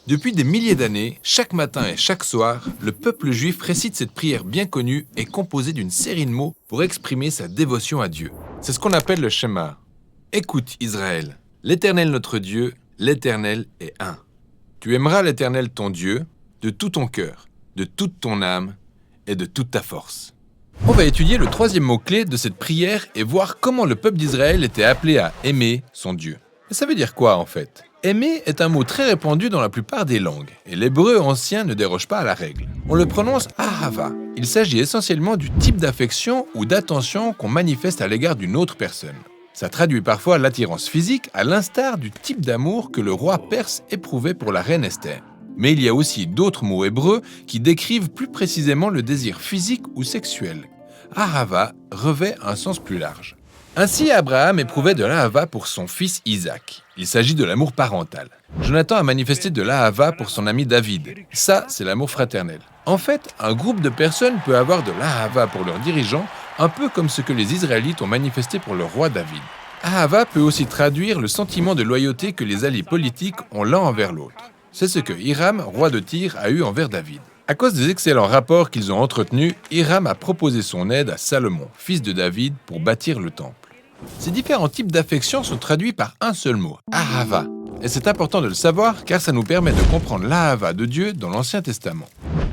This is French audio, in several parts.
Depuis des milliers d'années, chaque matin et chaque soir, le peuple juif récite cette prière bien connue et composée d'une série de mots pour exprimer sa dévotion à Dieu. C'est ce qu'on appelle le Shema. Écoute Israël, l'Éternel notre Dieu, l'Éternel est un. Tu aimeras l'Éternel ton Dieu de tout ton cœur, de toute ton âme et de toute ta force. On va étudier le troisième mot-clé de cette prière et voir comment le peuple d'Israël était appelé à aimer son Dieu. Et ça veut dire quoi en fait ? Aimer est un mot très répandu dans la plupart des langues, et l'hébreu ancien ne déroge pas à la règle. On le prononce ahava. Il s'agit essentiellement du type d'affection ou d'attention qu'on manifeste à l'égard d'une autre personne. Ça traduit parfois l'attirance physique, à l'instar du type d'amour que le roi perse éprouvait pour la reine Esther. Mais il y a aussi d'autres mots hébreux qui décrivent plus précisément le désir physique ou sexuel. Ahava revêt un sens plus large. Ainsi, Abraham éprouvait de l'ahava pour son fils Isaac. Il s'agit de l'amour parental. Jonathan a manifesté de l'ahava pour son ami David. Ça, c'est l'amour fraternel. En fait, un groupe de personnes peut avoir de l'ahava pour leurs dirigeants, un peu comme ce que les Israélites ont manifesté pour le roi David. Ahava peut aussi traduire le sentiment de loyauté que les alliés politiques ont l'un envers l'autre. C'est ce que Hiram, roi de Tyr, a eu envers David. À cause des excellents rapports qu'ils ont entretenus, Hiram a proposé son aide à Salomon, fils de David, pour bâtir le temple. Ces différents types d'affection sont traduits par un seul mot, ahava. Et c'est important de le savoir car ça nous permet de comprendre l'ahava de Dieu dans l'Ancien Testament.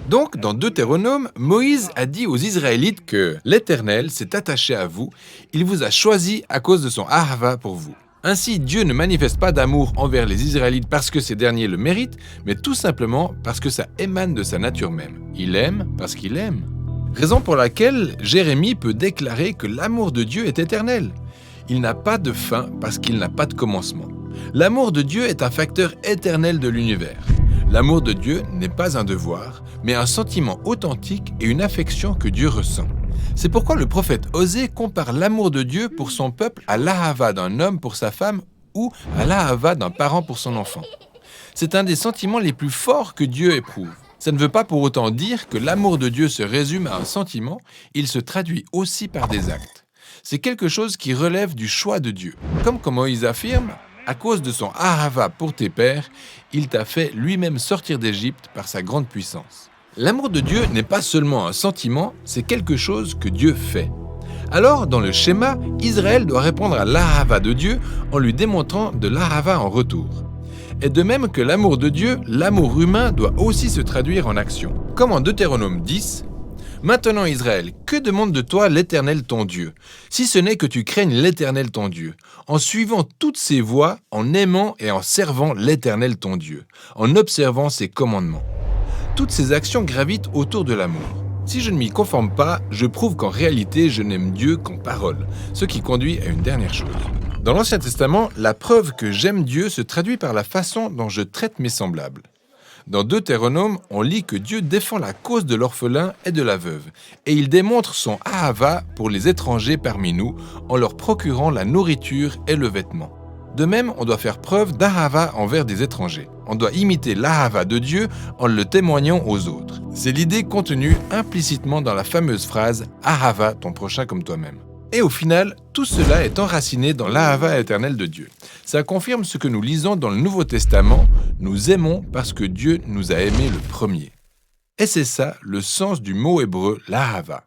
Donc, dans Deutéronome, Moïse a dit aux Israélites que l'Éternel s'est attaché à vous, il vous a choisi à cause de son ahava pour vous. Ainsi, Dieu ne manifeste pas d'amour envers les Israélites parce que ces derniers le méritent, mais tout simplement parce que ça émane de sa nature même. Il aime parce qu'il aime. Raison pour laquelle Jérémie peut déclarer que l'amour de Dieu est éternel. Il n'a pas de fin parce qu'il n'a pas de commencement. L'amour de Dieu est un facteur éternel de l'univers. L'amour de Dieu n'est pas un devoir, mais un sentiment authentique et une affection que Dieu ressent. C'est pourquoi le prophète Osée compare l'amour de Dieu pour son peuple à l'ahava d'un homme pour sa femme ou à l'ahava d'un parent pour son enfant. C'est un des sentiments les plus forts que Dieu éprouve. Ça ne veut pas pour autant dire que l'amour de Dieu se résume à un sentiment, il se traduit aussi par des actes. C'est quelque chose qui relève du choix de Dieu. Comme quand Moïse affirme, à cause de son ahava pour tes pères, il t'a fait lui-même sortir d'Égypte par sa grande puissance. L'amour de Dieu n'est pas seulement un sentiment, c'est quelque chose que Dieu fait. Alors, dans le schéma, Israël doit répondre à l'ahava de Dieu en lui démontrant de l'ahava en retour. Et de même que l'amour de Dieu, l'amour humain doit aussi se traduire en action. Comme en Deutéronome 10, « Maintenant Israël, que demande de toi l'Éternel ton Dieu, si ce n'est que tu craignes l'Éternel ton Dieu, en suivant toutes ses voies, en aimant et en servant l'Éternel ton Dieu, en observant ses commandements. » Toutes ces actions gravitent autour de l'amour. Si je ne m'y conforme pas, je prouve qu'en réalité, je n'aime Dieu qu'en parole, ce qui conduit à une dernière chose. Dans l'Ancien Testament, la preuve que j'aime Dieu se traduit par la façon dont je traite mes semblables. Dans Deutéronome, on lit que Dieu défend la cause de l'orphelin et de la veuve, et il démontre son ahava pour les étrangers parmi nous en leur procurant la nourriture et le vêtement. De même, on doit faire preuve d'ahava envers des étrangers. On doit imiter l'ahava de Dieu en le témoignant aux autres. C'est l'idée contenue implicitement dans la fameuse phrase « Ahava ton prochain comme toi-même ». Et au final, tout cela est enraciné dans l'ahava éternel de Dieu. Ça confirme ce que nous lisons dans le Nouveau Testament, nous aimons parce que Dieu nous a aimés le premier. Et c'est ça le sens du mot hébreu l'ahava.